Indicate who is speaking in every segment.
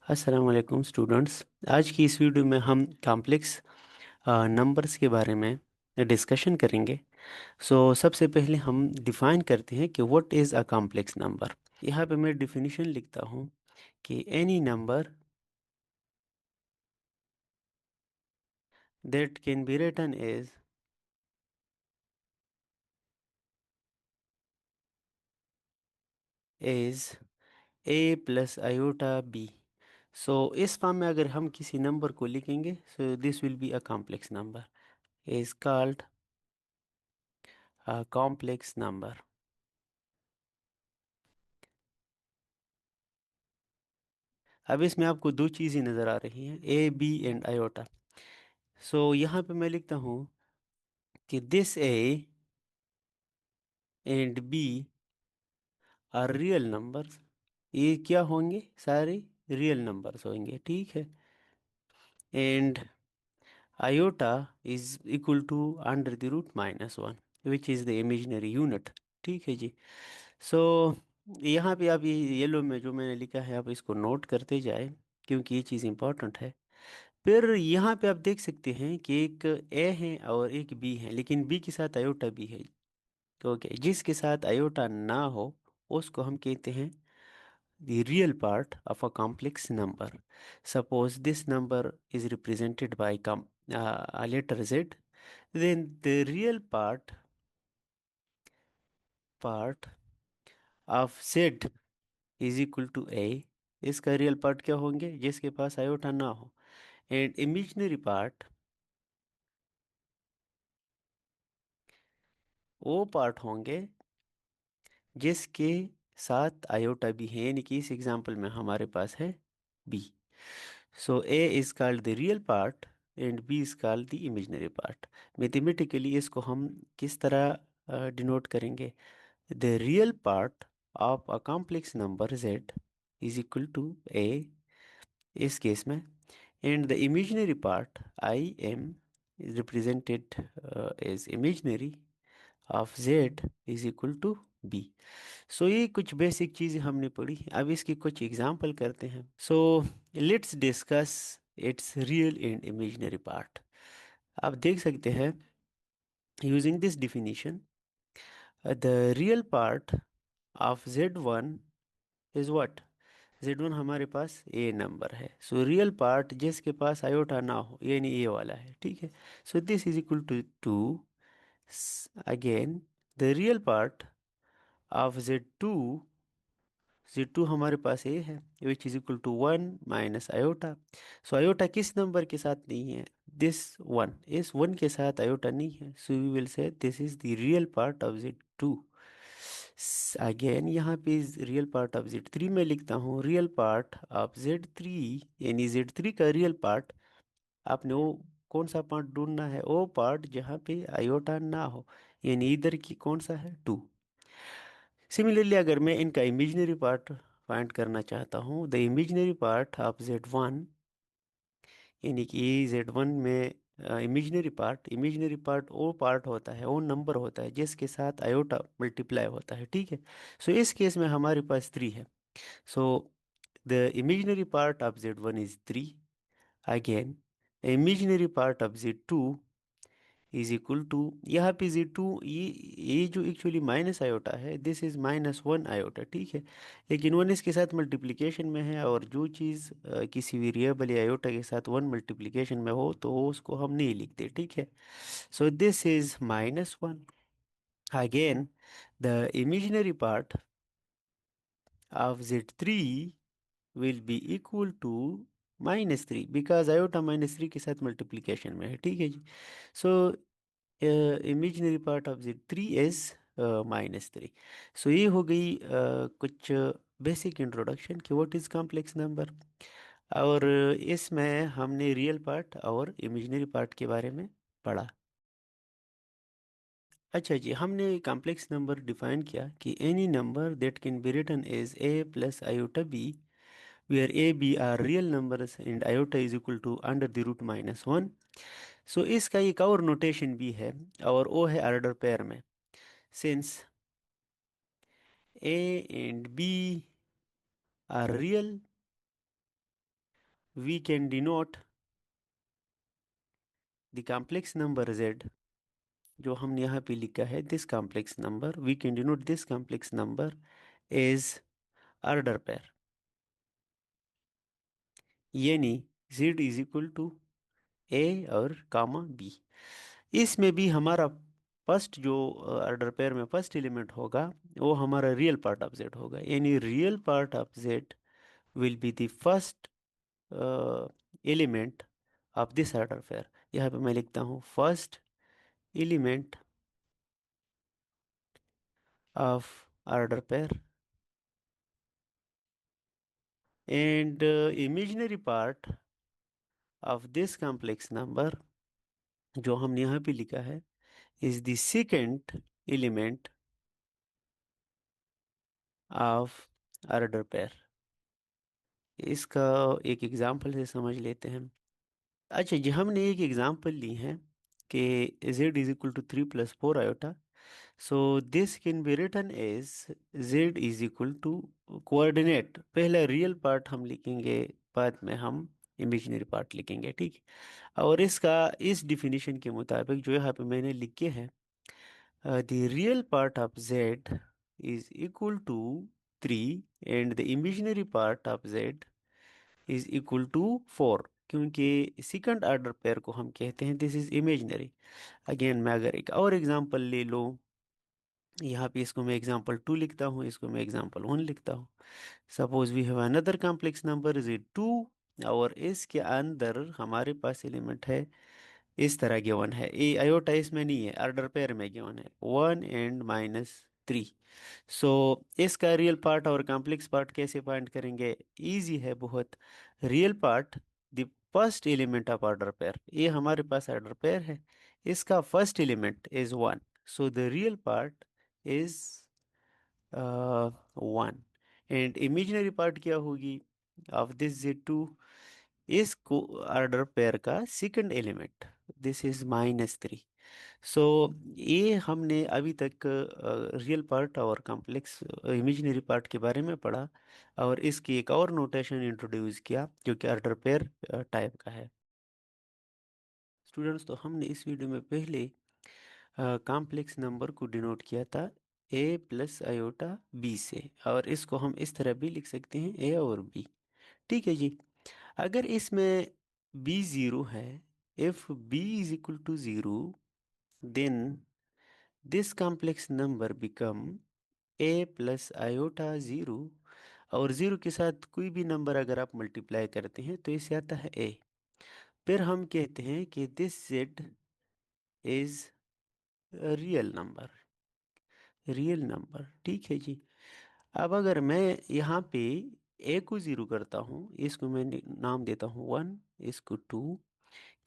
Speaker 1: अस्सलाम वालेकुम स्टूडेंट्स। आज की इस वीडियो में हम कॉम्प्लेक्स नंबर्स के बारे में डिस्कशन करेंगे। सबसे पहले हम डिफाइन करते हैं कि what is a complex number. यहाँ पे मैं डिफिनीशन लिखता हूँ कि any number that can be written as a plus iota b. इस फॉर्म में अगर हम किसी नंबर को लिखेंगे, this will be a complex number, is called a complex number. अब इसमें आपको दो चीज़ें नज़र आ रही हैं, ए बी एंड आयोटा। यहाँ पे मैं लिखता हूँ कि this a and b are real numbers. ये क्या होंगे? सारे रियल नंबर्स होंगे, ठीक है। And iota is equal to under the root minus one, which is the imaginary unit, ठीक है जी। सो यहाँ पे आप ये येलो में जो मैंने लिखा है आप इसको नोट करते जाए, क्योंकि ये चीज़ इंपॉर्टेंट है। फिर यहाँ पे आप देख सकते हैं कि एक ए है और एक बी है, लेकिन बी के साथ आयोटा भी है। तो ओके, जिसके साथ आयोटा ना हो उसको हम कहते हैं the real part of a complex number. Suppose this number is represented by a letter z, then the real part of z is equal to a। इसका रियल पार्ट क्या होंगे? जिसके पास आयोटा ना हो। एंड इमेजिनरी पार्ट, वो part होंगे जिसके साथ आयोटा भी है, यानी कि इस एग्जांपल में हमारे पास है B. A is called the real part and B is called the imaginary part. Mathematically इसको हम किस तरह डिनोट करेंगे? The real part of a complex number z is equal to A इस केस में, and the imaginary part I M is represented as imaginary of z is equal to b। ये कुछ basic चीज़ें हमने पढ़ी, अब इसकी कुछ एग्जांपल करते हैं। Let's discuss it's real and imaginary part. आप देख सकते हैं, using this definition, the real part of z1 is what? z1 हमारे पास ए नंबर है। रियल पार्ट जिसके पास आयोटा ना हो, यानी ए वाला है, ठीक है। This is equal to two. Again, the real part of z2 हमारे पास ए है, which is equal to one minus iota. Iota किस नंबर के साथ नहीं है? दिस वन, इस वन के साथ आयोटा नहीं है, so we will say this is the real part of z2। Again यहाँ पे रियल पार्ट ऑफ z3 में लिखता हूँ, रियल पार्ट ऑफ z3, यानी z3 का रियल पार्ट। आपने वो कौन सा पार्ट ढूंढना है? वो पार्ट जहाँ पे आयोटा ना हो, यानी इधर की कौन सा है? टू। सिमिलरली अगर मैं इनका इमेजिनरी पार्ट फाइंड करना चाहता हूँ, the imaginary part of z1, यानी कि z1 में इमेजिनरी पार्ट वो पार्ट होता है, वो नंबर होता है जिसके साथ आयोटा मल्टीप्लाई होता है, ठीक है। इस केस में हमारे पास थ्री है। So the imaginary part of z1 is three. Again, imaginary part of z2 is equal to, यहाँ पे z2, ये जो एक्चुअली माइनस आयोटा है, this is minus one iota, ठीक है। लेकिन वन इसके साथ मल्टीप्लिकेशन में है, और जो चीज़ किसी वेरिएबल या आयोटा के साथ वन मल्टीप्लिकेशन में हो तो उसको हम नहीं लिखते, ठीक है। This is minus one. Again, the imaginary part of z3 will be equal to minus three, because iota minus three के साथ मल्टीप्लिकेशन में है, ठीक है जी। So imaginary part of z3 is minus three. ये हो गई कुछ बेसिक इंट्रोडक्शन कि व्हाट इज कॉम्प्लेक्स नंबर, और इसमें हमने रियल पार्ट और इमेजिनरी पार्ट के बारे में पढ़ा। अच्छा जी, हमने कॉम्प्लेक्स नंबर डिफाइन किया कि any number that can be written as a plus iota b, where a b are real numbers and iota is equal to under the root minus one. इसका एक और नोटेशन भी है, और वो है ऑर्डर पेयर में। Since a and b are real we can denote the complex number z, जो हमने यहाँ पे लिखा है this complex number, we can denote this complex number as order pair, यानी z is equal to a और comma b। इसमें भी हमारा फर्स्ट जो ऑर्डर पेयर में फर्स्ट एलिमेंट होगा वो हमारा रियल पार्ट ऑफ z होगा, यानी real part of z will be the first element of this order pair. यहाँ पे मैं लिखता हूँ first element of order pair, and imaginary part of this complex number जो हमने यहाँ पे लिखा है is the second element of order pair. इसका एक एग्जांपल से समझ लेते हैं। अच्छा जी, हमने एक एग्जांपल ली है कि z is equal to 3 + 4 i। So this can be written as z is equal to coordinate, पहला रियल पार्ट हम लिखेंगे, बाद में हम इमेजिनरी पार्ट लिखेंगे, ठीक। और इसका इस डिफिनीशन के मुताबिक जो यहाँ पे मैंने लिखे हैं, the real part of z is equal to 3 and the imaginary part of z is equal to 4, क्योंकि सेकंड ऑर्डर पेयर को हम कहते हैं दिस इज इमेजिनरी। अगेन मैं अगर एक और एग्जांपल ले लूँ, यहाँ पे इसको मैं एग्जांपल 2 लिखता हूँ, इसको मैं एग्जांपल 1 लिखता हूँ। Suppose we have another complex number is 2, और इसके अंदर हमारे पास एलिमेंट है इस तरह गिवन है, ए आयोटा इसमें नहीं है, ऑर्डर पेयर में गिवन है 1 and -3। सो इसका रियल पार्ट और कॉम्प्लेक्स पार्ट कैसे फाइंड करेंगे? इजी है बहुत। Real part the first element of order pair, ये हमारे पास ऑर्डर पेयर है, इसका first element is 1, so the real part is 1। And imaginary part क्या होगी ऑफ दिस Z2? इसको ऑर्डर पेयर का सेकंड एलिमेंट, दिस इज -3। सो ये हमने अभी तक रियल पार्ट और कॉम्प्लेक्स इमेजिनरी पार्ट के बारे में पढ़ा, और इसकी एक और नोटेशन इंट्रोड्यूस किया जो कि ऑर्डर पेयर टाइप का है। स्टूडेंट्स, तो हमने इस वीडियो में पहले कॉम्प्लेक्स नंबर को डिनोट किया था a + i से, और इसको हम इस तरह भी लिख सकते हैं a और b, ठीक है जी। अगर इसमें b 0 है, if b is equal to 0, then this complex number become a + i0, और 0 के साथ कोई भी नंबर अगर आप मल्टीप्लाई करते हैं तो इसे आता है a। फिर हम कहते हैं कि this z is real number, real number, ठीक है जी। अब अगर मैं यहाँ पे a को 0 करता हूँ, इसको मैं नाम देता हूँ 1, इसको 2,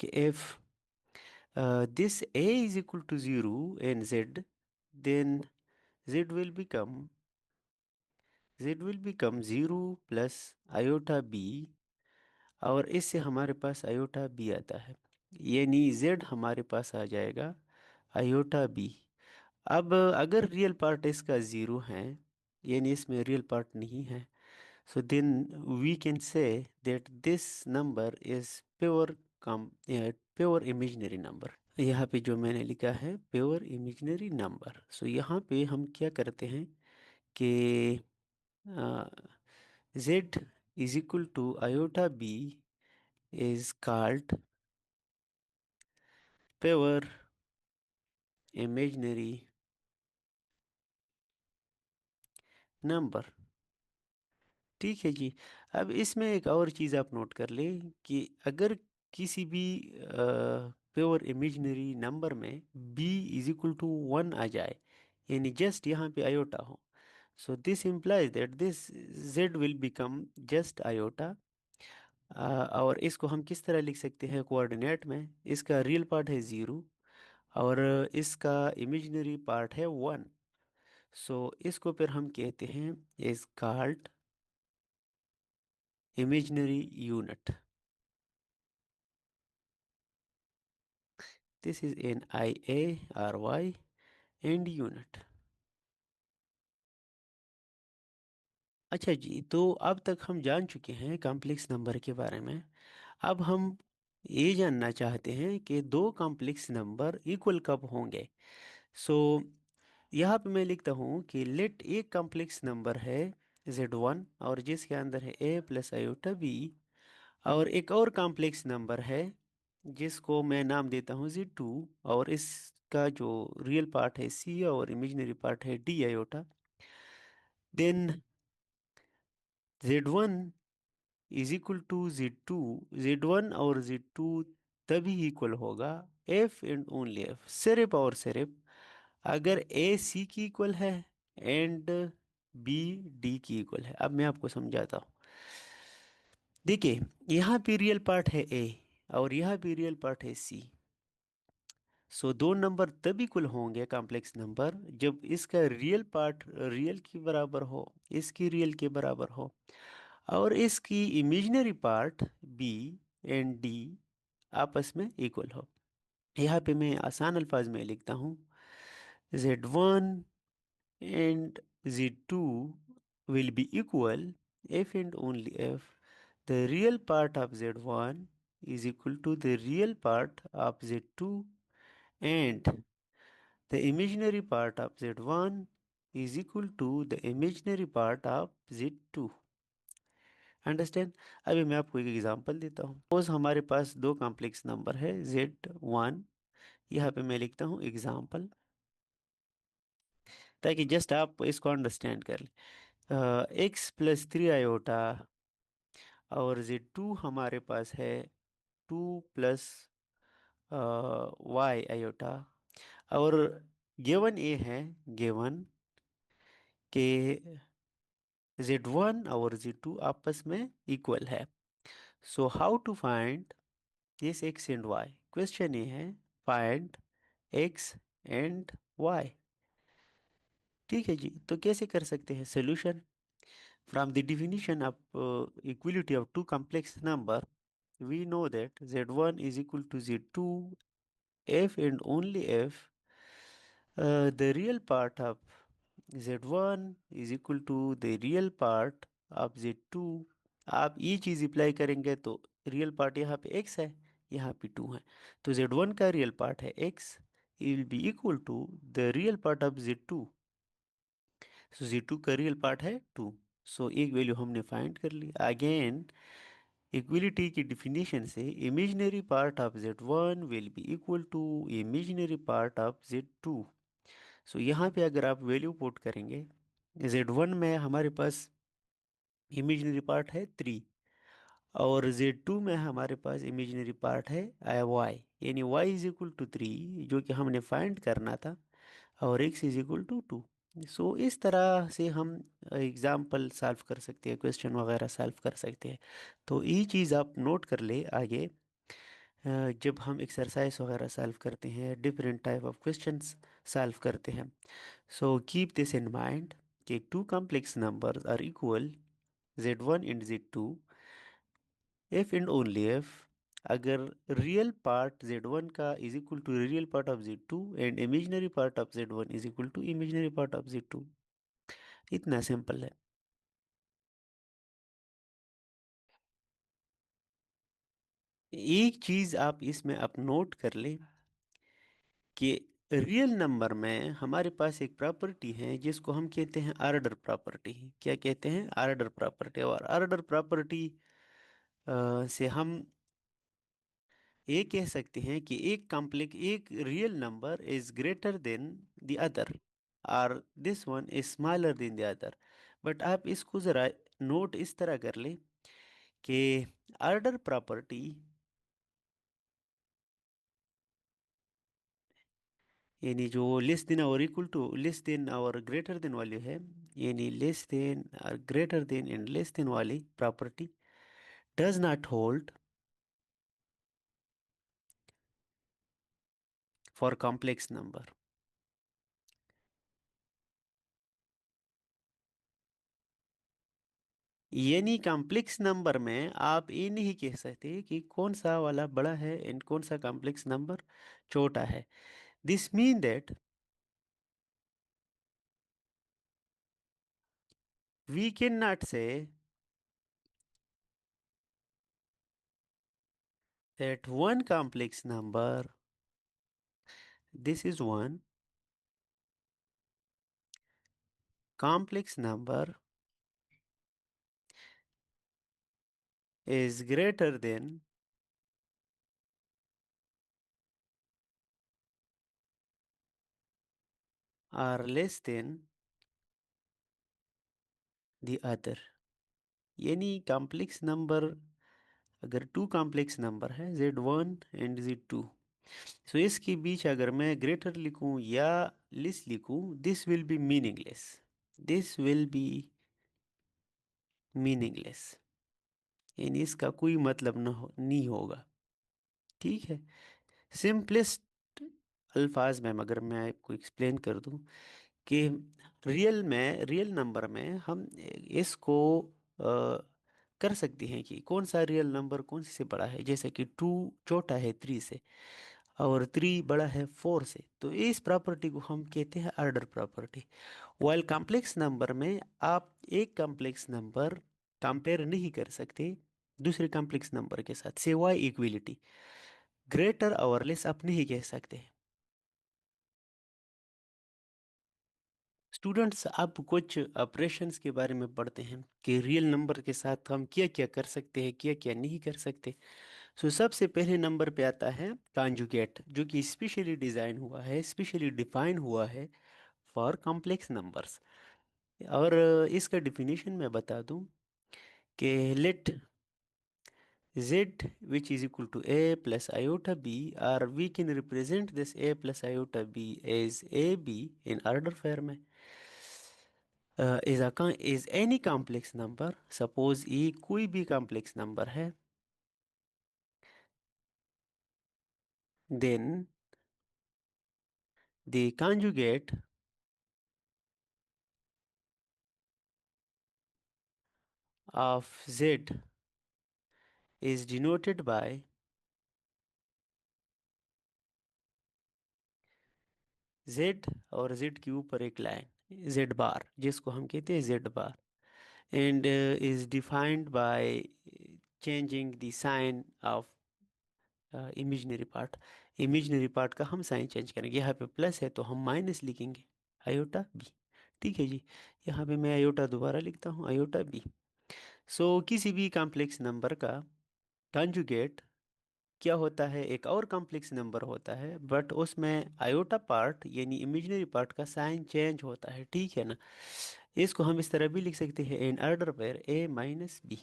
Speaker 1: कि if this a is equal to 0 and z, then z will become 0 + iota b, और इससे हमारे पास iota b आता है, यानी z हमारे पास आ जाएगा iota b। अब अगर रियल पार्ट इसका 0 है, यानी इसमें रियल पार्ट नहीं है, so then we can say that this number is pure imaginary number। यहाँ पे जो मैंने लिखा है प्योर इमेजिनरी नंबर, सो यहाँ पे हम क्या करते हैं कि z is equal to iota b is called pure imaginary number, ठीक है जी। अब इसमें एक और चीज़ आप नोट कर लें कि अगर किसी भी प्योर इमेजिनरी नंबर में b इज इक्वल टू 1 आ जाए, यानी जस्ट यहाँ पे आयोटा हो, so this implies that this z will become just iota। और इसको हम किस तरह लिख सकते हैं कोऑर्डिनेट में? इसका रियल पार्ट है 0 और इसका इमेजिनरी पार्ट है 1, सो इसको फिर हम कहते हैं is called imaginary unit. This is an IARY and unit. अच्छा जी, तो अब तक हम जान चुके हैं कॉम्प्लेक्स नंबर के बारे में। अब हम ये जानना चाहते हैं कि दो कॉम्प्लेक्स नंबर इक्वल कब होंगे। सो यहाँ पे मैं लिखता हूँ कि लेट एक कॉम्प्लेक्स नंबर है Z1 और जिसके अंदर है a प्लस आयोटा b, और एक और कॉम्प्लेक्स नंबर है जिसको मैं नाम देता हूँ Z2, और इसका जो रियल पार्ट है c और इमेजिनरी पार्ट है d iota. Then Z1 is equal to Z2। Z1 और Z2 तभी इक्वल होगा f एंड ओनली f, सिर्फ और सिर्फ अगर a c की इक्वल है एंड b d की इक्वल है। अब मैं आपको समझाता हूँ। देखिए, यहाँ पे रियल पार्ट है a और यहाँ पे रियल पार्ट है c। सो दो नंबर तब इक्वल होंगे कॉम्प्लेक्स नंबर जब इसका रियल पार्ट रियल के बराबर हो, इसकी रियल के बराबर हो, और इसकी imaginary part b and d आपस में इक्वल हो। यहाँ पे मैं आसान अल्फाज में लिखता हूँ Z1 and Z2 will be equal if and only if the real part of Z1 is equal to the real part of Z2 and the imaginary part of Z1 is equal to the imaginary part of Z2। Understand? अभी मैं आपको एक example देता हूँ। Suppose हमारे पास दो complex number है Z1, यहाँ पे मैं लिखता हूँ एग्जांपल, ताकि जस्ट आप इसको अंडरस्टैंड कर लें। x+3 आयोटा और Z2 हमारे पास है 2+y आयोटा, और गिवन ए है, गिवन के Z1 और Z2 आपस में इक्वल है। So how to find this x and y? Question ये है, फाइंड x एंड y। ठीक है जी, तो कैसे कर सकते हैं solution? From the definition of equality of two complex number we know that Z1 is equal to Z2 if and only if the real part of Z1 is equal to the real part of Z2। आप ये चीज़ apply करेंगे तो real part यहाँ पे x है, यहाँ पे 2 है, तो Z1 का रियल पार्ट है x, will be equal to the real part of Z2। So Z2 का रियल पार्ट है 2। सो एक वैल्यू हमने फाइंड कर ली। अगेन इक्विलिटी की डिफिनीशन से imaginary part of Z1 will be equal to imaginary part of Z2। So यहाँ पे अगर आप वैल्यू पुट करेंगे, Z1 में हमारे पास इमेजिनरी पार्ट है 3 और Z2 में हमारे पास इमेजिनरी पार्ट है y, यानी y इज इक्वल टू 3 जो कि हमने फाइंड करना था, और x इज इक्वल टू 2। सो इस तरह से हम एग्जाम्पल सॉल्व कर सकते हैं, क्वेश्चन वगैरह सॉल्व कर सकते हैं। तो ये चीज़ आप नोट कर ले आगे, जब हम एक्सरसाइज वगैरह सॉल्व करते हैं, different type of questions solve करते हैं। So keep this in mind कि two complex numbers are equal Z1 and Z2 if and only if अगर रियल पार्ट Z1 का is equal to real part of Z2 and imaginary part of Z1 is equal to imaginary part of Z2। इतना simple है। एक चीज आप इसमें आप note कर ले कि रियल नंबर में हमारे पास एक प्रॉपर्टी है जिसको हम कहते हैं ऑर्डर प्रॉपर्टी। क्या कहते हैं? Order property. और ऑर्डर प्रॉपर्टी से हम ये कह सकते हैं कि एक real number is greater than the other, और this one is smaller than the other. But आप इसको जरा नोट इस तरह कर ले कि ऑर्डर प्रॉपर्टी यानी जो लेस देन और इक्वल टू लेस देन और ग्रेटर देन वाली है, यानी लेस देन और greater than and less than वाली property does not hold for complex number. यानी कॉम्प्लेक्स नंबर में आप ये नहीं कह सकते कि कौन सा वाला बड़ा है एंड कौन सा कॉम्प्लेक्स नंबर छोटा है। This mean that We cannot say that one complex number, this is one complex number, is greater than or less than the other. यानी कॉम्प्लेक्स नंबर, अगर टू कॉम्प्लेक्स नंबर है Z1 and Z2, सो इसके बीच अगर मैं greater लिखूं या less लिखूं, this will B meaningless, this will B meaningless, यानी इसका कोई मतलब नहीं होगा। ठीक है। सिंपलेस्ट अल्फाज में अगर मैं आपको एक्सप्लेन कर दूं कि रियल नंबर में हम इसको कर सकते हैं कि कौन सा रियल नंबर कौन से बड़ा है, जैसे कि टू छोटा है थ्री से और थ्री बड़ा है फोर से, तो इस प्रॉपर्टी को हम कहते हैं order property. While complex number में आप एक कॉम्प्लेक्स नंबर कंपेयर नहीं कर सकते दूसरे कॉम्प्लेक्स नंबर के साथ, सिवाय इक्विलिटी। ग्रेटर और लेस आप नहीं कह सकते। स्टूडेंट्स, आप कुछ ऑपरेशंस के बारे में पढ़ते हैं कि रियल नंबर के साथ हम क्या क्या कर सकते हैं, क्या क्या नहीं कर सकते। सो सबसे पहले नंबर पे आता है कॉन्जुगेट, जो कि स्पेशली डिजाइन हुआ है, स्पेशली डिफाइन हुआ है फॉर कॉम्प्लेक्स नंबर्स। और इसका डिफिनीशन मैं बता दूं कि late z which is equal to a plus iota b, or we can represent this a plus iota b as ab in order form में, is any complex number, suppose e कोई भी complex number है, then the conjugate of z is denoted by z, और z के ऊपर एक line z बार, जिसको हम कहते हैं z bar, and is defined by changing the sign of imaginary part. Imaginary part का हम साइन चेंज करेंगे, यहाँ पे प्लस है तो हम माइनस लिखेंगे, आयोटा बी। ठीक है जी। यहाँ पे मैं आयोटा दोबारा लिखता हूँ, आयोटा बी। सो किसी भी कॉम्प्लेक्स नंबर का कंजुगेट क्या होता है, एक और कॉम्प्लेक्स नंबर होता है, बट उसमें आयोटा पार्ट यानी इमेजिनरी पार्ट का साइन चेंज होता है। ठीक है ना। इसको हम इस तरह भी लिख सकते हैं, इन ऑर्डर पर ए माइनस बी।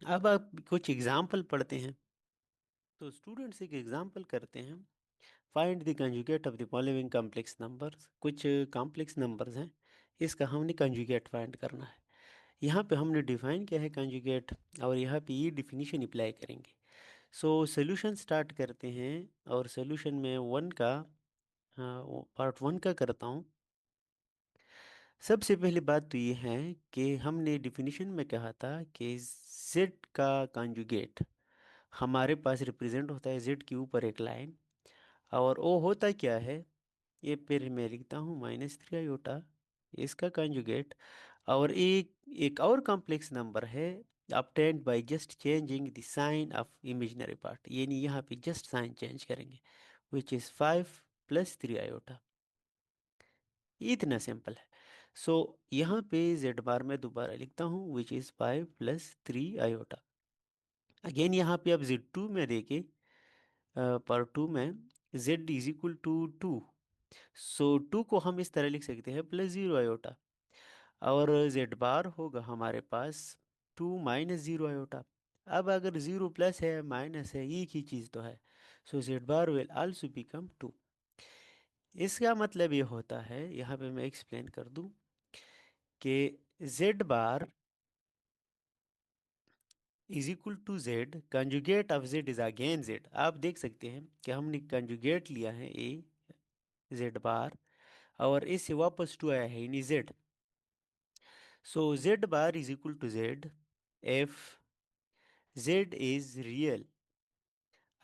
Speaker 1: अब आप कुछ एग्जाम्पल पढ़ते हैं, तो स्टूडेंट्स एक एग्जाम्पल करते हैं। Find the conjugate of the following complex numbers. कुछ कॉम्प्लेक्स नंबर्स हैं, इसका हमने कंजुगेट फाइंड करना है। यहाँ पे हमने डिफाइन किया है कंजुगेट, और यहाँ पे ये डिफिनीशन अप्लाई करेंगे। सो सोल्यूशन स्टार्ट करते हैं, और सोल्यूशन में वन का, हाँ, पार्ट वन का करता हूँ। सबसे पहली बात तो ये है कि हमने डिफिनीशन में कहा था कि जेड का कंजुगेट हमारे पास रिप्रेजेंट होता है जेड के ऊपर एक लाइन, और वो होता क्या है, ये फिर मैं लिखता हूँ माइनस थ्री आयोटा, इसका कंजुगेट। और एक एक और कॉम्प्लेक्स नंबर है obtained by just changing the sign of imaginary part, यानी यहाँ पे जस्ट साइन चेंज करेंगे, which is 5 plus three iota. इतना सिंपल है। सो यहाँ पे जेड बार में दोबारा लिखता हूँ, which is 5 plus three iota. Again यहाँ पे अब जेड टू में देखे, पर टू में z is equal to two, so two को हम इस तरह लिख सकते हैं प्लस जीरो आयोटा, और जेड बार होगा हमारे पास टू माइनस जीरो आयोटा। अब अगर जीरो प्लस है माइनस है एक ही चीज़ तो है, so Z bar will also become two. इसका मतलब ये होता है, यहाँ पे मैं एक्सप्लेन कर दूं कि z bar is equal to z, conjugate of z is again z. आप देख सकते हैं कि हमने कंजुगेट लिया है ए जेड बार, और इससे वापस टू आया है यानी Z. So Z bar is equal to Z F Z is real.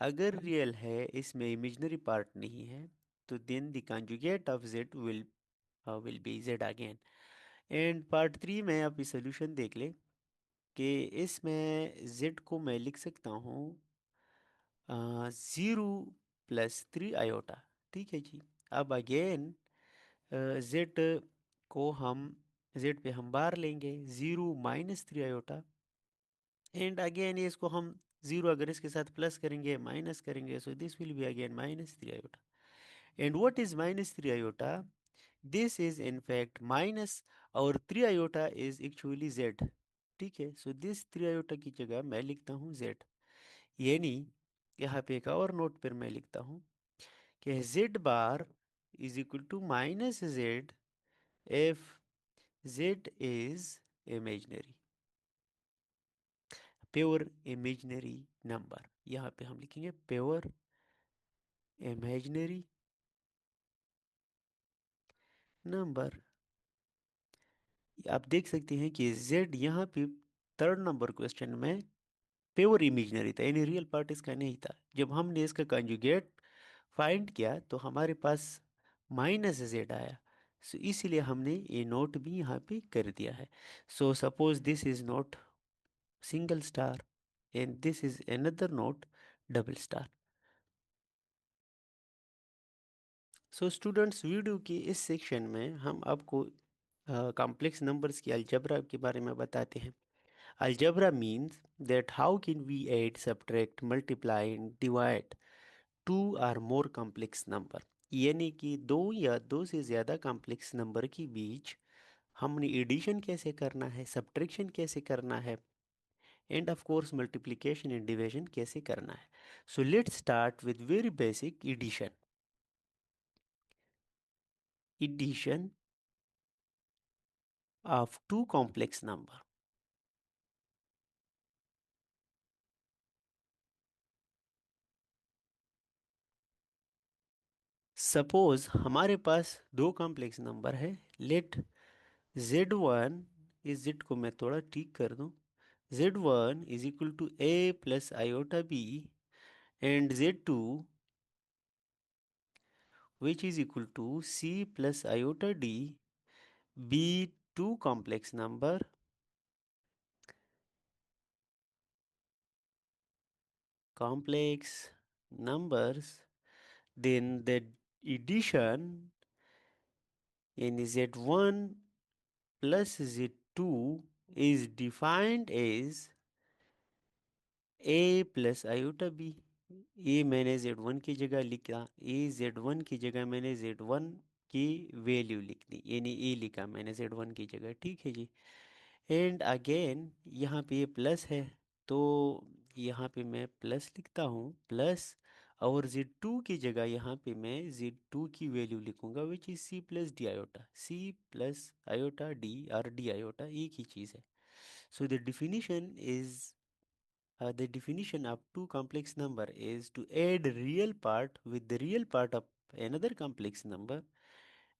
Speaker 1: अगर रियल है, इसमें इमेजिनरी पार्ट नहीं है, तो then the conjugate of Z will be Z again. And part 3 में आप इस सोल्यूशन देख ले कि इसमें z को मैं लिख सकता हूँ 0 + 3 i। ठीक है जी। अब अगेन z को हम z पे हम बार लेंगे 0 - 3 i। एंड अगेन इसको हम 0 अगर इसके साथ प्लस करेंगे माइनस करेंगे, सो this will be again -3 i। And what is -3 i? This is in fact minus, और 3 i इज एक्चुअली z। ठीक है, सो दिस 3 i की जगह मैं लिखता हूँ z। यानी यहाँ पे एक और नोट पर मैं लिखता हूँ कि z bar is equal to -z if z is imaginary, pure imaginary number. यहाँ पे हम लिखेंगे प्योर इमेजिनरी नंबर। आप देख सकते हैं कि z यहाँ पे थर्ड नंबर क्वेश्चन में प्योर इमेजिनरी था, यानी रियल पार्ट इसका नहीं था। जब हमने इसका कंजुगेट फाइंड किया तो हमारे पास -z आया। सो इसीलिए हमने ये नोट भी यहाँ पे कर दिया है। So suppose this is note single star and this is another note double star. So students, video की इस सेक्शन में हम आपको कॉम्प्लेक्स नंबर्स की अलजेब्रा के बारे में बताते हैं। Algebra means that how can we add, subtract, multiply and divide two or more complex number. यानी कि दो या दो से ज़्यादा कॉम्प्लेक्स नंबर के बीच हमने एडिशन कैसे करना है, सब्ट्रैक्शन कैसे करना है, and of course multiplication and division कैसे करना है। So let's start with very basic addition. Addition of two complex number। Suppose हमारे पास दो कॉम्प्लेक्स नंबर है। लेट z1 इस z को मैं थोड़ा ठीक कर दूं। z1 is equal to a plus iota b and z2 which is equal to c plus iota d, be two complex numbers, then the addition in z1 plus z2 is defined as a plus iota b. ये मैंने z1 की जगह लिखा, ए z1 की जगह मैंने z1 की value लिख दी, यानी ए लिखा मैंने z1 की जगह। ठीक है जी। एंड अगेन यहाँ पे ये प्लस है, तो यहाँ पे मैं प्लस लिखता हूँ प्लस, और z2 की जगह यहाँ पे मैं z2 की वैल्यू लिखूंगा which is c plus D iota. c plus iota D और डी आयोटा एक ही चीज़ है। So the definition of two complex number is to add real part with the real part of another complex number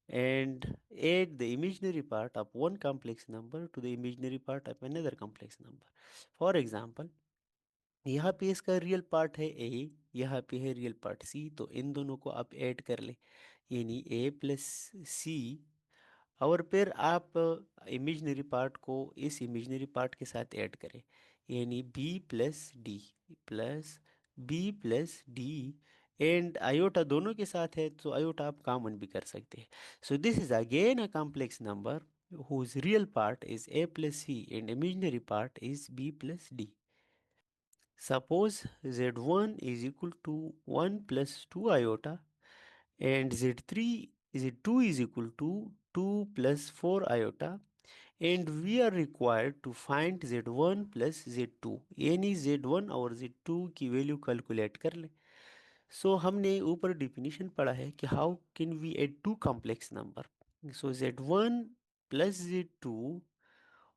Speaker 1: and add the imaginary part of one complex number to the imaginary part of another complex number. For example, यहाँ पे इसका real part है a, यहाँ पे है real part c, तो इन दोनों को आप ऐड कर ले, यानी a प्लस सी। और फिर आप इमेजिनरी पार्ट को इस इमेजिनरी पार्ट के साथ ऐड करें, यानी plus b plus d. And iota दोनों के साथ है तो आयोटा आप कॉमन भी कर सकते हैं। So this is again a complex number whose real part is a plus c and imaginary part is b plus d। Suppose z1 is equal to 1 plus 2 iota and z2 is equal to 2 plus 4 iota, and we are required to find z1 plus z2, यानी z1 और z2 की value calculate कर लें। सो हमने ऊपर definition पढ़ा है कि how can we add two complex number. So z1 plus z2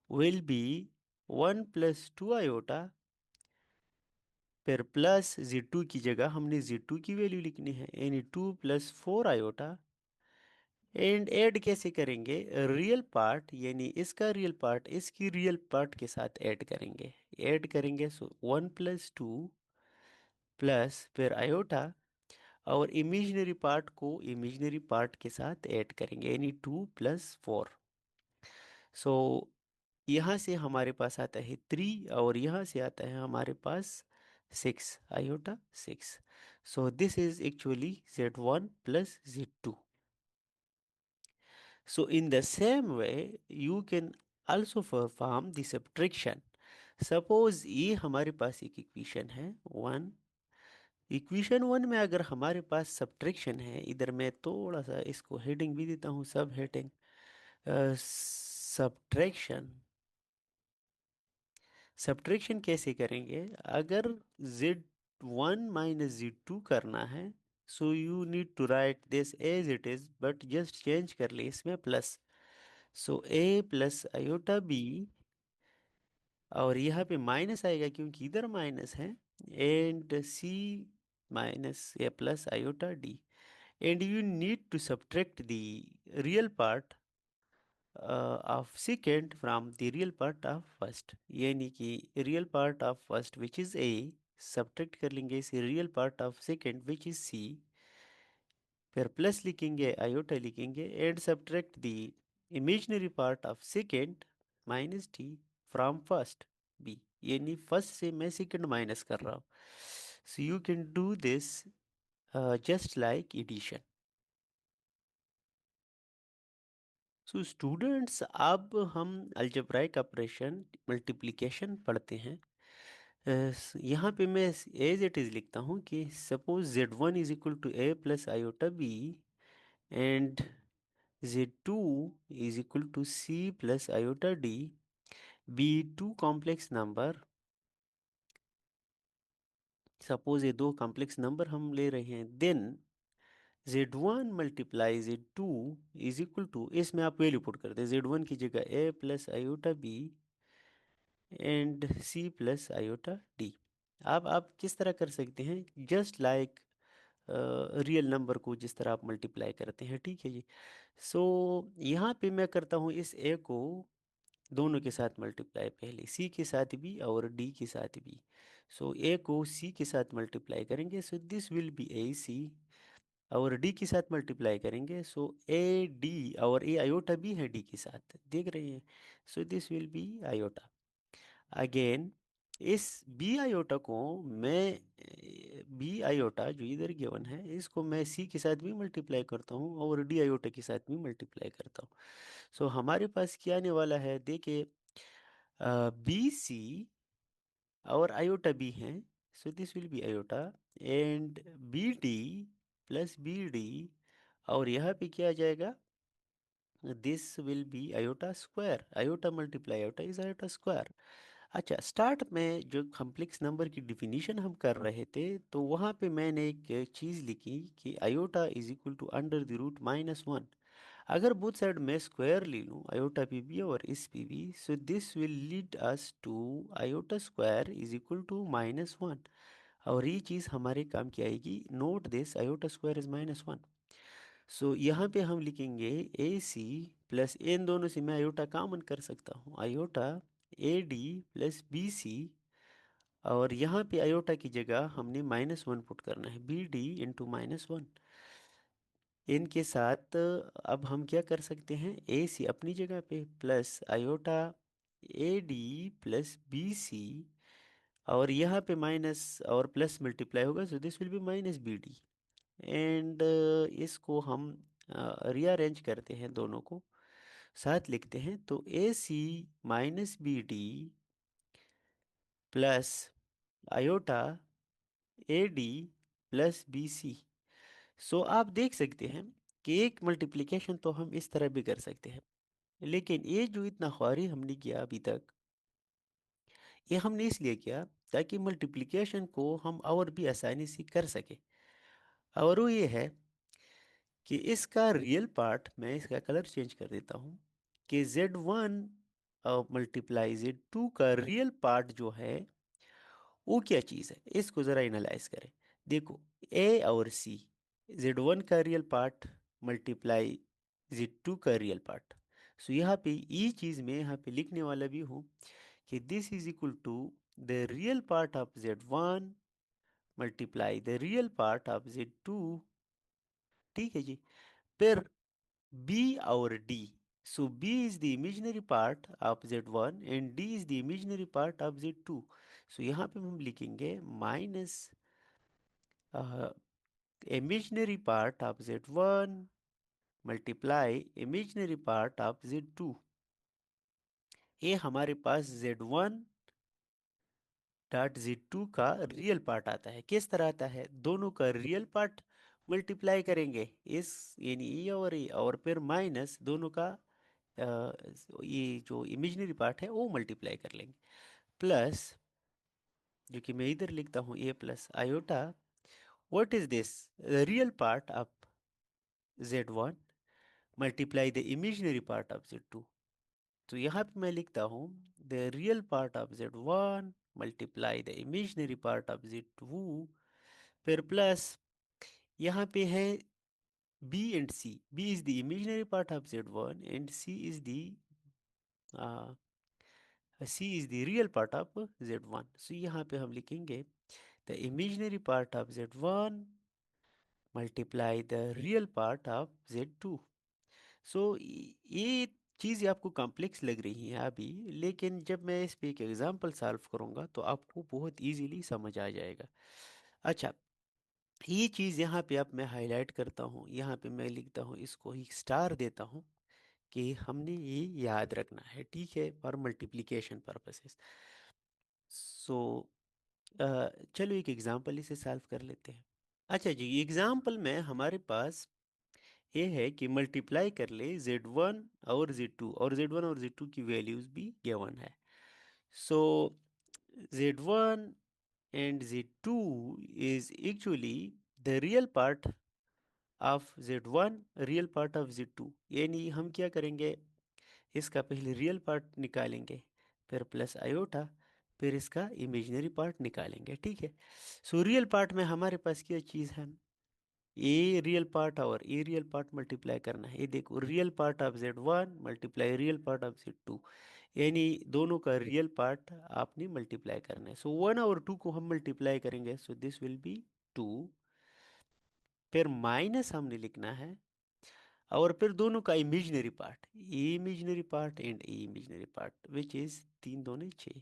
Speaker 1: will be 1 plus 2 iota, फिर प्लस z2 की जगह हमने z2 की वैल्यू लिखनी है, यानी 2 प्लस 4 आयोटा। एंड ऐड कैसे करेंगे, रियल पार्ट यानी इसका रियल पार्ट इसकी रियल पार्ट के साथ ऐड करेंगे। सो 1 प्लस 2 प्लस फिर आयोटा, और इमेजिनरी पार्ट को इमेजिनरी पार्ट के साथ ऐड करेंगे, यानी 2 प्लस 4। सो यहाँ से हमारे पास आता है 3 और यहाँ से आता है हमारे पास 6 iota 6. So this is actually Z1 plus Z2. So in the same way, you can also perform the subtraction. Suppose ये हमारे पास एक इक्वेशन है 1. इक्वेशन 1 में अगर हमारे पास सब्ट्रैक्शन है, इधर मैं थोड़ा सा इसको हेडिंग भी देता हूँ, सब हेडिंग सब्ट्रैक्शन. सब्ट्रैक्शन कैसे करेंगे? अगर Z1 माइनस Z2 करना है, so you need to write this as it is, but just change कर ले इसमें प्लस. सो ए प्लस आयोटा बी, और यहाँ पे माइनस आएगा क्योंकि इधर माइनस है, एंड सी माइनस या plus iota d. And you need to subtract the real part of second from the real part of first. यानी कि real part of first which is a, subtract कर लेंगे इसे real part of second which is c, फिर plus लिखेंगे iota लिखेंगे, and subtract the imaginary part of second minus t from first b. यानी first से मैं सेकेंड माइनस कर रहा हूँ. So you can do this just like addition. So students, अब हम अलजेब्राइक ऑपरेशन मल्टीप्लिकेशन पढ़ते हैं. यहाँ पे मैं एज इट इज़ लिखता हूँ कि suppose Z1 is equal to a plus iota b, and Z2 is equal to C plus iota D be two complex number. Suppose ये दो कॉम्प्लेक्स नंबर हम ले रहे हैं, then Z1 multiply Z2 is equal to, इसमें आप value put कर दें Z1 की जगह A plus iota b and C plus iota d. आप किस तरह कर सकते हैं? जस्ट लाइक रियल नंबर को जिस तरह आप मल्टीप्लाई करते हैं, ठीक है जी. सो यहाँ पे मैं करता हूँ इस A को दोनों के साथ मल्टीप्लाई, पहले सी के साथ भी और डी के साथ भी. सो ए को सी के साथ मल्टीप्लाई करेंगे, सो दिस विल बी ए सी, और डी के साथ मल्टीप्लाई करेंगे, सो ए डी, और ए आयोटा भी है डी के साथ, देख रहे हैं. So this will be iota. Again इस बी आयोटा को मैं, बी आयोटा जो इधर गिवन है, इसको मैं सी के साथ भी मल्टीप्लाई करता हूँ और डी आयोटा के साथ भी मल्टीप्लाई करता हूँ. सो हमारे पास क्या आने वाला है, देखिए बी सी और आयोटा बी हैं, so this will be iota, and b D plus B d, और यहाँ पे क्या आ जाएगा, this will be iota square. Iota multiply iota is iota square. अच्छा, स्टार्ट में जो कॉम्प्लेक्स नंबर की डिफिनीशन हम कर रहे थे, तो वहाँ पे मैंने एक चीज़ लिखी कि iota is equal to under the root -1. अगर बोथ साइड में स्क्वायर ले लूँ, आयोटा पी बी और इस p b, so this will lead us to iota square is equal to -1. और ये चीज़ हमारे काम की आएगी. Note this, iota square is -1. So यहाँ पे हम लिखेंगे ए सी प्लस, इन दोनों से मैं आयोटा कॉमन कर सकता हूँ, iota A D plus B c, और यहाँ पे आयोटा की जगह हमने -1 पुट करना है, बी डी इंटू -1. इनके साथ अब हम क्या कर सकते हैं, ए सी अपनी जगह पे plus iota A D plus B c, और यहाँ पे माइनस और प्लस मल्टीप्लाई होगा, so this will be minus B d. And इसको हम रीअरेंज करते हैं, दोनों को साथ लिखते हैं, तो A C minus B D plus iota A D plus B C. So आप देख सकते हैं कि एक मल्टीप्लिकेशन तो हम इस तरह भी कर सकते हैं, लेकिन ये जो इतना ख्वारी हमने किया अभी तक, ये हमने इसलिए किया ताकि मल्टीप्लिकेशन को हम और भी आसानी से कर सके. और वो ये है कि इसका रियल पार्ट, मैं इसका कलर चेंज कर देता हूँ, कि Z1 मल्टीप्लाई Z2 का रियल पार्ट जो है वो क्या चीज़ है, इसको ज़रा एनालाइज करें. देखो, ए और सी, Z1 का रियल पार्ट मल्टीप्लाई Z2 का रियल पार्ट. सो यहाँ पे ये चीज़ मैं यहाँ पे लिखने वाला भी हूँ कि this is equal to the real part of Z1 multiply the real part of Z2. ठीक है जी. फिर बी और d, So b is the imaginary part of z1 and d is the imaginary part of z2. So यहाँ पे हम लिखेंगे minus imaginary part of z1 multiply imaginary part of z2. ये हमारे पास z1 डॉट z2 का real part आता है। किस तरह आता है? दोनों का रियल पार्ट मल्टीप्लाई करेंगे इस यानी e और e, और फिर माइनस दोनों का ये जो इमेजिनरी पार्ट है वो मल्टीप्लाई कर लेंगे, प्लस जो कि मैं इधर लिखता हूँ a plus iota. What is this? Real part of z1 multiply the imaginary part of z2। तो यहाँ पे मैं लिखता हूँ the real part of z1 multiply the imaginary part of z2, फिर प्लस यहाँ पे है b and c। b is the imaginary part of z1 and c is the real part of z1। सो यहाँ पे हम लिखेंगे the imaginary part of z1 multiply the real part of z2। सो ये चीज़ आपको कॉम्प्लेक्स लग रही है अभी, लेकिन जब मैं इस पे एक एग्जांपल सॉल्व करूँगा तो आपको बहुत इजीली समझ आ जाएगा। अच्छा, ये चीज़ यहाँ पे अब मैं हाईलाइट करता हूँ, यहाँ पे मैं लिखता हूँ, इसको एक स्टार देता हूँ कि हमने ये याद रखना है, ठीक है, फॉर मल्टीप्लिकेशन पर्पसेस। सो चलो एक एग्जांपल इसे सॉल्व कर लेते हैं। अच्छा जी, एग्जांपल में हमारे पास ये है कि मल्टीप्लाई कर ले z1 और z2, और z1 और z2 की वैल्यूज भी गिवन है। सो z1 and z2 is actually the real part of z1 real part of z2। यानी हम क्या करेंगे, इसका पहले रियल पार्ट निकालेंगे, फिर प्लस आयोटा, फिर इसका इमेजिनरी पार्ट निकालेंगे, ठीक है। सो रियल पार्ट में हमारे पास क्या चीज़ है? ए रियल पार्ट और ए रियल पार्ट मल्टीप्लाई करना है। ये देखो, real part of z1 multiply real part of z2, यानी दोनों का रियल पार्ट आपने मल्टीप्लाई करना है। सो 1 और 2 को हम मल्टीप्लाई करेंगे, सो दिस विल बी 2, फिर माइनस हमने लिखना है, और फिर दोनों का imaginary part, A imaginary part and A imaginary part which is 3 दूनी 6।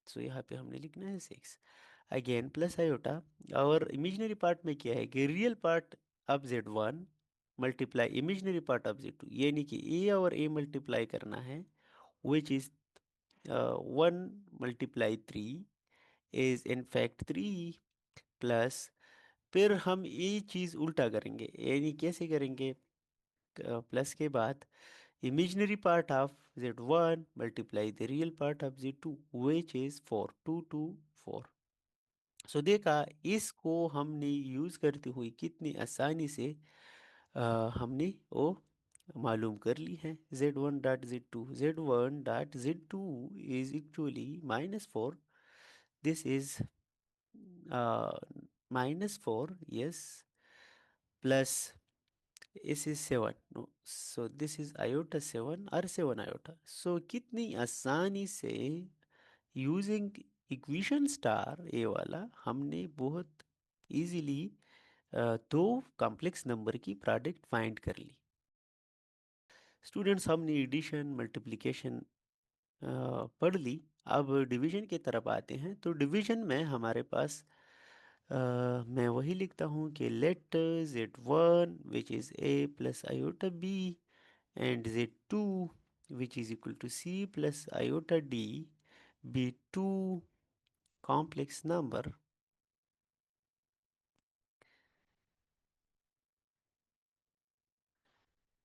Speaker 1: सो यहाँ पे हमने लिखना है 6, अगेन प्लस आयोटा। और इमेजिनरी पार्ट में क्या है कि real part of z1 multiply imaginary part of z2, यानी कि ए और ए मल्टीप्लाई करना है, which is 1 multiply 3 is in fact 3, plus फिर हम ये चीज़ उल्टा करेंगे, यानी कैसे करेंगे? प्लस के बाद imaginary part of z1 multiply the real part of z2 which is 4, 2 2 4। सो देखा, इसको हमने यूज करते हुए कितनी आसानी से हमने वो मालूम कर ली है। z1 dot z2, z1 dot z2 is actually -4, this is -4, yes, plus this is 7, no, so this is iota 7 or 7 iota। so कितनी आसानी से यूजिंग इक्वेशन स्टार ए वाला हमने बहुत इजीली दो कॉम्प्लेक्स नंबर की प्रोडक्ट फाइंड कर ली। स्टूडेंट्स, हमने एडिशन मल्टीप्लिकेशन पढ़ ली, अब डिवीजन की तरफ आते हैं। तो डिवीजन में हमारे पास मैं वही लिखता हूँ कि let z1 which is a plus iota b and z2 which is equal to c plus iota d be two complex number,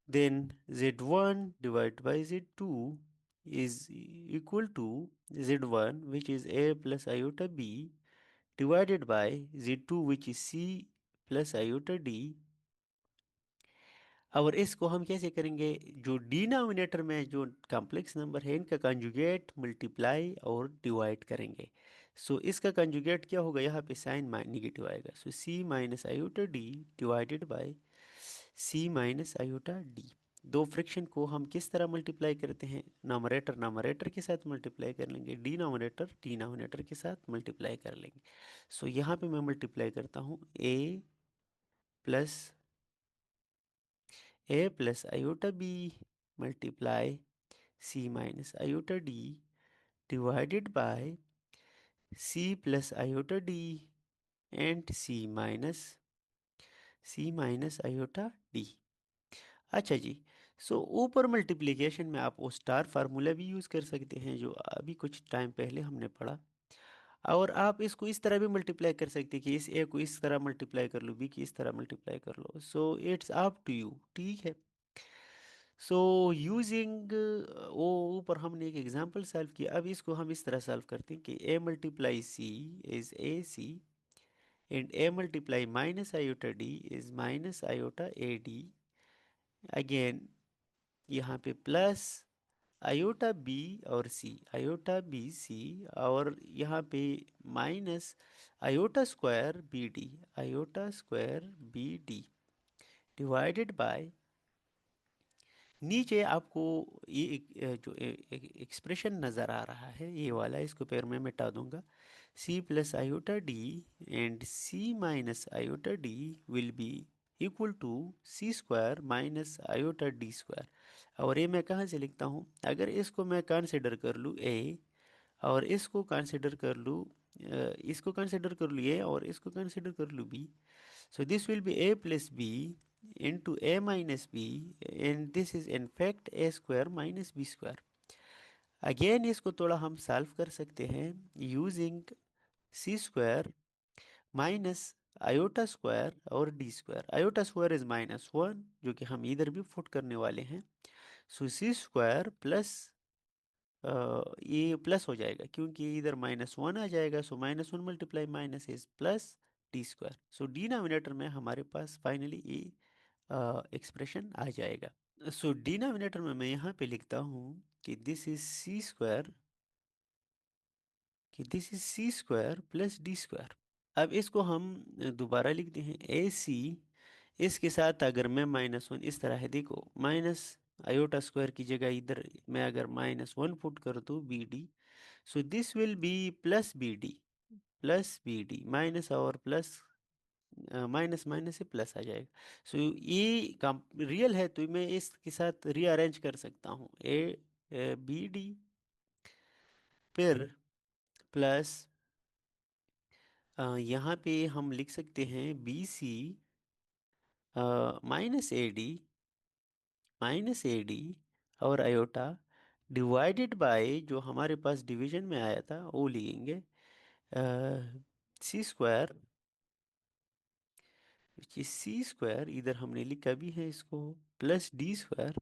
Speaker 1: then z1 divided by z2 is equal to z1 which is a plus iota b divided by z2 which is c plus iota d। और इसको हम कैसे करेंगे? जो denominator में जो complex number है इनका कंजुगेट मल्टीप्लाई और डिवाइड करेंगे। सो इसका कंजुगेट क्या होगा? यहाँ पे साइन निगेटिव आएगा, so C minus iota D divided by C minus iota D. दो फ्रैक्शन को हम किस तरह मल्टीप्लाई करते हैं? नॉमरेटर नॉमरेटर के साथ मल्टीप्लाई कर लेंगे, डिनोमिनेटर डिनोमिनेटर के साथ मल्टीप्लाई कर लेंगे। सो यहाँ पे मैं मल्टीप्लाई करता हूँ plus a plus iota b multiply c minus iota d divided by c plus iota d and c minus iota d। अच्छा जी। सो ऊपर मल्टीप्लिकेशन में आप वो स्टार फार्मूला भी यूज़ कर सकते हैं जो अभी कुछ टाइम पहले हमने पढ़ा। और आप इसको इस तरह भी मल्टीप्लाई कर सकते हैं कि इस ए को इस तरह मल्टीप्लाई कर लो, बी की इस तरह मल्टीप्लाई कर लो। So it's up to you, ठीक है। सो यूजिंग वो ऊपर हमने एक एग्जांपल सॉल्व किया, अब इसको हम इस तरह सॉल्व करते हैं कि a multiply c is a c and a multiply minus iota d is minus iota A d. Again यहाँ पे प्लस आयोटा बी और सी, आयोटा बी सी, और यहाँ पे minus iota square b d, iota square b D divided by, नीचे आपको ये जो एक्सप्रेशन नज़र आ रहा है ये वाला, इसको फिर मैं मिटा दूंगा। c plus iota d and c minus iota d will be equal to c square minus iota d square. और ये मैं कहाँ से लिखता हूँ, अगर इसको मैं कंसिडर कर लूँ a और इसको कंसिडर कर लूँ इसको कंसिडर कर लूँ a और इसको कंसिडर कर लूँ b, so this will be a plus b into a minus b and this is in fact a square minus b square। Again इसको थोड़ा हम सॉल्व कर सकते हैं using c square minus iota square और D square. Iota square is -1 जो कि हम इधर भी पुट करने वाले हैं। सो सी स्क्वायर प्लस ये प्लस हो जाएगा क्योंकि इधर -1 आ जाएगा, सो -1 multiply minus is plus D square. So denominator में हमारे पास फाइनली ये एक्सप्रेशन आ जाएगा। सो डिनोमिनेटर में मैं यहाँ पे लिखता हूँ कि दिस इज सी स्क्वायर, कि this is c square plus D square. अब इसको हम दोबारा लिखते हैं ए सी, इसके साथ अगर मैं -1 इस तरह है, देखो माइनस आयोटा स्क्वायर की जगह इधर मैं अगर -1 पुट कर दूँ b d, so this will be plus B d minus और प्लस, माइनस माइनस से प्लस आ जाएगा। सो ये कम रियल है तो मैं इसके साथ रीअरेंज कर सकता हूँ ए बी डी फिर प्लस यहाँ पे हम लिख सकते हैं b C minus A D और आयोटा डिवाइडेड बाय जो हमारे पास डिवीजन में आया था वो लिखेंगे सी स्क्वायर, सी स्क्वायर इधर हमने लिखा भी है इसको, plus D square.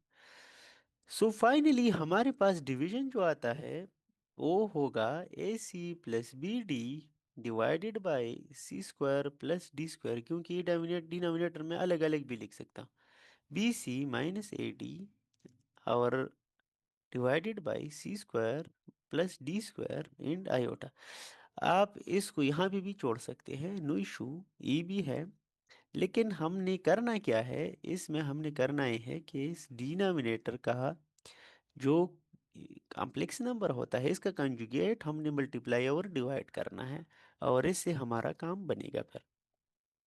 Speaker 1: So finally हमारे पास डिवीजन जो आता है वो होगा A C plus B D divided by C square plus D square, क्योंकि ये डिनोमिनेटर में अलग अलग भी लिख सकता हूँ, B C minus A D और divided by C square plus D square and iota. आप इसको यहाँ पे भी जोड़ सकते हैं, नो इशू, ये भी है। लेकिन हमने करना क्या है इसमें, हमने करना ये है कि इस डिनोमिनेटर का जो कॉम्प्लेक्स नंबर होता है इसका कंजुगेट हमने मल्टीप्लाई और डिवाइड करना है और इससे हमारा काम बनेगा फिर।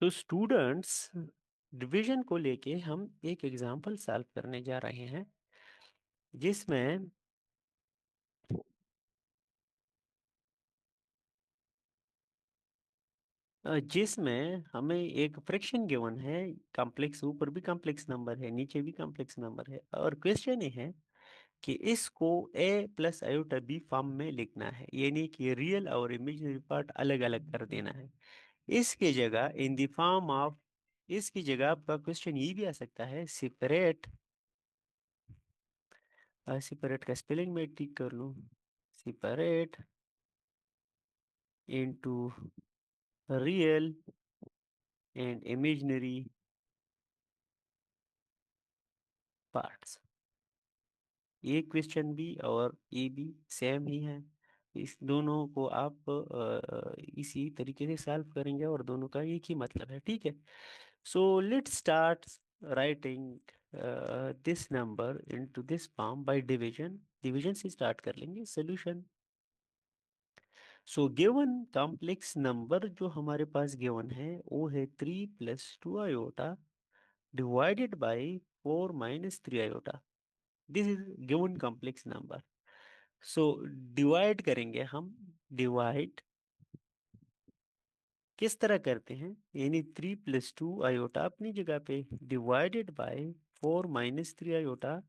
Speaker 1: तो स्टूडेंट्स, डिवीजन को लेके हम एक एग्जांपल सॉल्व करने जा रहे हैं जिसमें जिसमें हमें एक फ्रैक्शन गिवन है, कॉम्प्लेक्स, ऊपर भी कॉम्प्लेक्स नंबर है नीचे भी कॉम्प्लेक्स नंबर है, और क्वेश्चन ये है कि इसको a plus iota b form में लिखना है, यानी कि रियल और इमेजिनरी पार्ट अलग अलग कर देना है। इसकी जगह इन द फॉर्म ऑफ, इसकी जगह आपका क्वेश्चन ये भी आ सकता है सेपरेट, सेपरेट का स्पेलिंग में ठीक कर लूँ, separate into real and imaginary parts. ये क्वेश्चन भी और ये भी सेम ही है, इस दोनों को आप इसी तरीके से सॉल्व करेंगे और दोनों का एक ही मतलब है, ठीक है। So let's start writing this number into this form by division, division से स्टार्ट कर लेंगे solution. So given complex number जो हमारे पास गिवन है वो है 3 + 2 iota divided bye 4 - 3 iota. This is given complex number. So divide करेंगे हम। डिवाइड किस तरह करते हैं, यानी 3 + 2 आयोटा अपनी जगह पे डिवाइडेड बाय 4 - 3 आयोटा,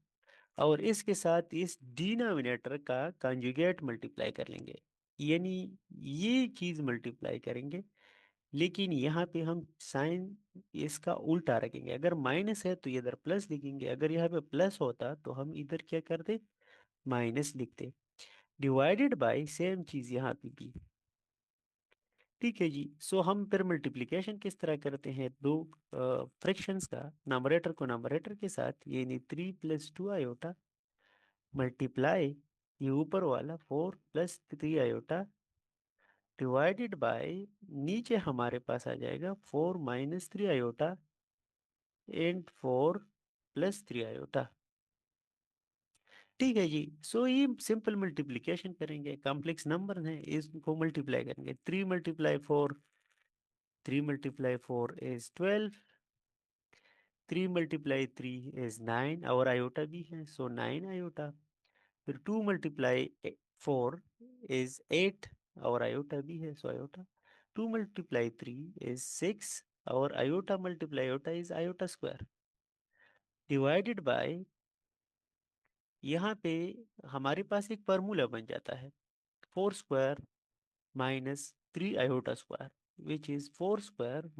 Speaker 1: और इसके साथ इस डिनोमिनेटर का कंजुगेट मल्टीप्लाई कर लेंगे, यानी ये चीज मल्टीप्लाई करेंगे। लेकिन यहाँ पे हम साइन इसका उल्टा रखेंगे, अगर माइनस है तो इधर प्लस लिखेंगे, अगर यहाँ पे प्लस होता तो हम इधर क्या करते, माइनस लिखते। डिवाइडेड बाय सेम चीज यहाँ पे भी। ठीक है जी। सो हम फिर मल्टीप्लिकेशन किस तरह करते हैं, दो फ्रैक्शंस का, नंबरेटर को नंबरेटर के साथ, यानी 3 + 2 आयोटा मल्टीप्लाई ये ऊपर वाला 4 + 3 आयोटा डिवाइडेड बाय, नीचे हमारे पास आ जाएगा 4 - 3 आयोटा एंड 4 + 3 आयोटा। ठीक है जी। सो ये सिंपल मल्टीप्लिकेशन करेंगे, कॉम्प्लेक्स नंबर है इसको मल्टीप्लाई करेंगे। 3 × 4 इज 12। 3 × 3 इज 9, और आयोटा भी है, सो 9 आयोटा। फिर 2 × 4 इज 8, और आयोटा भी है, सो आयोटा। 2 × 3 इज 6, और iota multiply iota is iota square. Divided by, यहाँ पे हमारे पास एक फार्मूला बन जाता है, 4² - 3 iota square, which is 4² -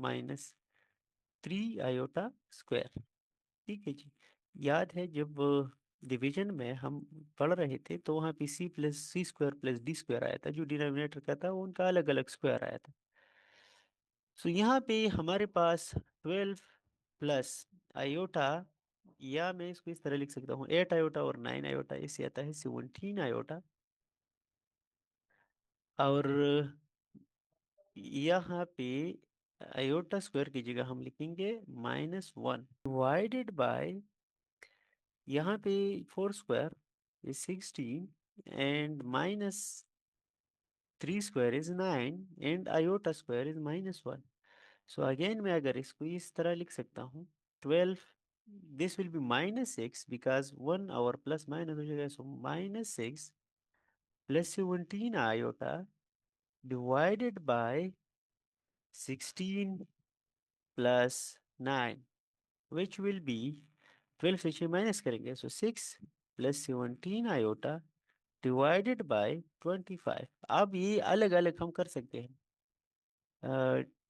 Speaker 1: 3 iota square. ठीक है जी। याद है जब डिवीजन में हम पढ़ रहे थे तो वहाँ पे C+C² + D² आया था, जो डिनोमिनेटर का था वो उनका अलग अलग स्क्वायर आया था। सो यहाँ पे हमारे पास 12 + आयोटा, या मैं इसको इस तरह लिख सकता हूँ 8 आयोटा और 9 आयोटा, इससे आता है 17 आयोटा। और यहाँ पे आयोटा स्क्वायर की जगह हम लिखेंगे -1 डिवाइडेड बाय, यहाँ पे 4² is 16 and -3² is 9 and iota square is -1। So again मैं अगर इसको इस तरह लिख सकता हूँ, 12, दिस विल बी -6 बिकॉज 1 और प्लस माइनस हो जाएगा, सो -6 + 17 iota divided bye 16 + 9, which will be 12 से 6 माइनस करेंगे, सो 6 + 17 आयोटा डिवाइडेड बाय 25। अब ये अलग अलग हम कर सकते हैं,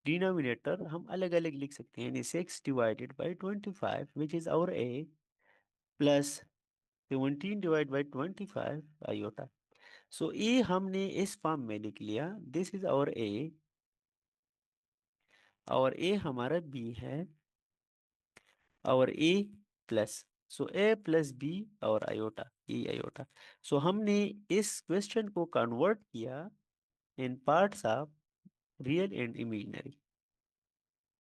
Speaker 1: डिनोमिनेटर हम अलग अलग लिख सकते हैं, यानी 6 / 25 which is our A, plus 17 / 25 iota. So A हमने इस फॉर्म में लिख लिया, दिस इज आवर ए, और ए हमारा बी है, और A plus, so A plus B और आयोटा, ई आयोटा। सो हमने इस क्वेश्चन को कन्वर्ट किया in parts of real and imaginary.